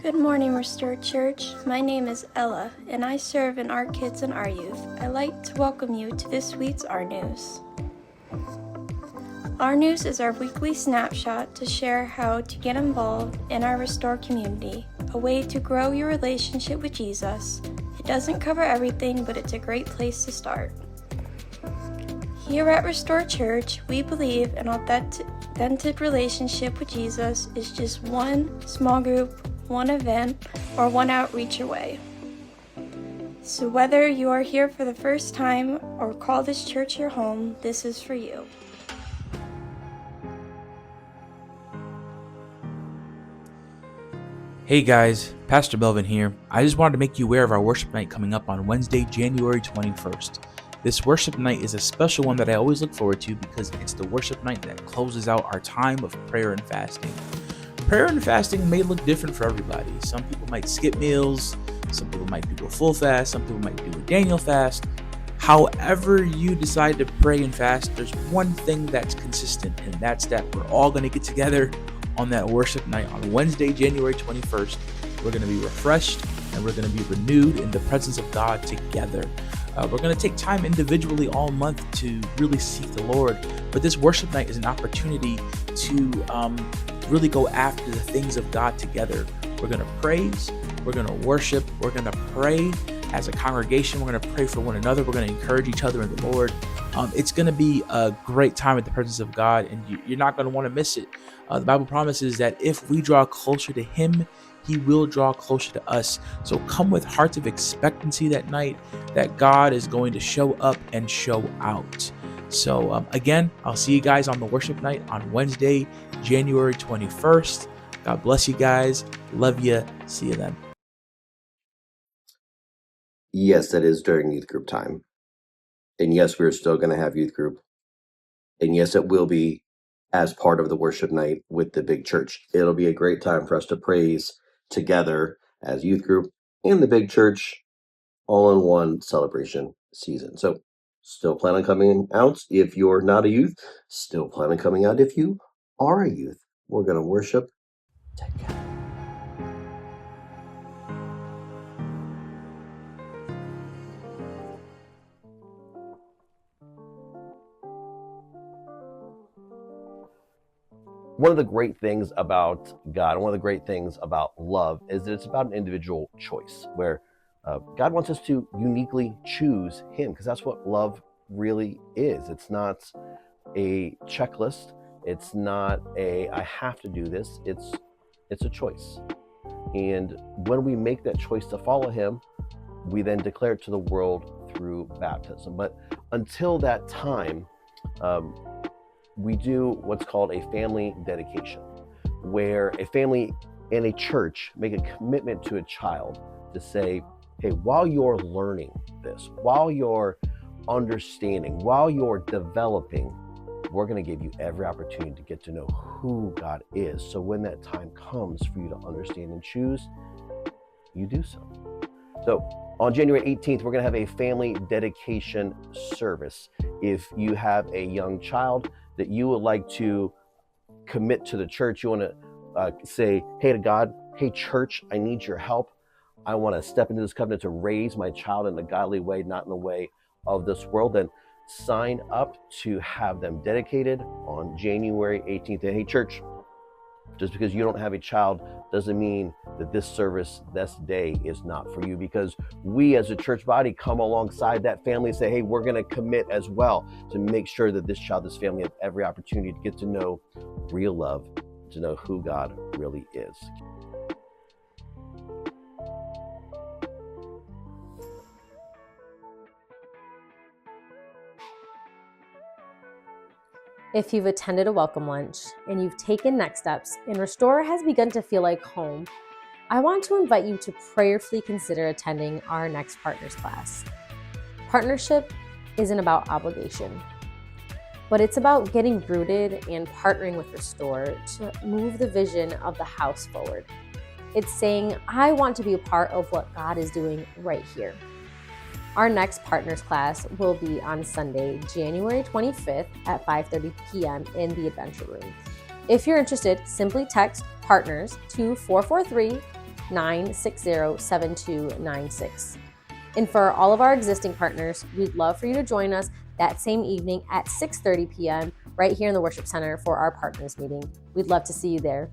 Good morning, Restored Church. My name is Ella, and I serve in Our Kids and Our Youth. I'd like to welcome you to this week's rNews. rNews is our weekly snapshot to share how to get involved in our Restored community, a way to grow your relationship with Jesus. It doesn't cover everything, but it's a great place to start. Here at Restored Church, we believe an authentic relationship with Jesus is just one small group, one event, or one outreach away. So whether you are here for the first time or call this church your home, this is for you. Hey guys, Pastor Belvin here. I just wanted to make you aware of our worship night coming up on Wednesday, January 21st. This worship night is a special one that I always look forward to because it's the worship night that closes out our time of prayer and fasting. Prayer and fasting may look different for everybody. Some people might skip meals, some people might do a full fast, some people might do a Daniel fast. However you decide to pray and fast, there's one thing that's consistent, and that's that we're all going to get together on that worship night on Wednesday, January 21st. We're going to be refreshed and we're going to be renewed in the presence of God together. We're going to take time individually all month to really seek the Lord, but this worship night is an opportunity to really go after the things of God together. We're going to praise, we're going to worship, we're going to pray as a congregation, we're going to pray for one another, we're going to encourage each other in the Lord. It's going to be a great time at the presence of God, and you're not going to want to miss it. The Bible promises that if we draw closer to Him, He will draw closer to us. So come with hearts of expectancy that night that God is going to show up and show out. So again, I'll see you guys on the worship night on Wednesday, January 21st. God bless you guys. Love you. See you then. Yes, that is during youth group time. And yes, we're still going to have youth group. And yes, it will be as part of the worship night with the big church. It'll be a great time for us to praise together as youth group and the big church all in one celebration season. So still plan on coming out if you're not a youth. Still plan on coming out if you are a youth. We're going to worship together. One of the great things about God, one of the great things about love is that it's about an individual choice where God wants us to uniquely choose Him, because that's what love really is. It's not a checklist. It's not a I have to do this. It's a choice. And when we make that choice to follow Him, we then declare it to the world through baptism. But until that time, we do what's called a family dedication, where a family and a church make a commitment to a child to say, hey, while you're learning this, while you're understanding, while you're developing, we're going to give you every opportunity to get to know who God is. So when that time comes for you to understand and choose, you do so. So on January 18th, we're going to have a family dedication service. If you have a young child that you would like to commit to the church, you want to say, hey to God, hey church, I need your help. I want to step into this covenant to raise my child in a godly way, not in the way of this world. Then sign up to have them dedicated on January 18th. And hey church, just because you don't have a child doesn't mean that this service, this day is not for you, because we as a church body come alongside that family and say, hey, we're going to commit as well to make sure that this child, this family has every opportunity to get to know real love, to know who God really is. If you've attended a welcome lunch and you've taken next steps and Restore has begun to feel like home, I want to invite you to prayerfully consider attending our next Partners class. Partnership isn't about obligation, but it's about getting rooted and partnering with Restore to move the vision of the house forward. It's saying, I want to be a part of what God is doing right here. Our next Partners class will be on Sunday, January 25th at 5:30 p.m. in the Adventure Room. If you're interested, simply text PARTNERS to 888-960-7296. And for all of our existing partners, we'd love for you to join us that same evening at 6:30 p.m. right here in the Worship Center for our partners meeting. We'd love to see you there.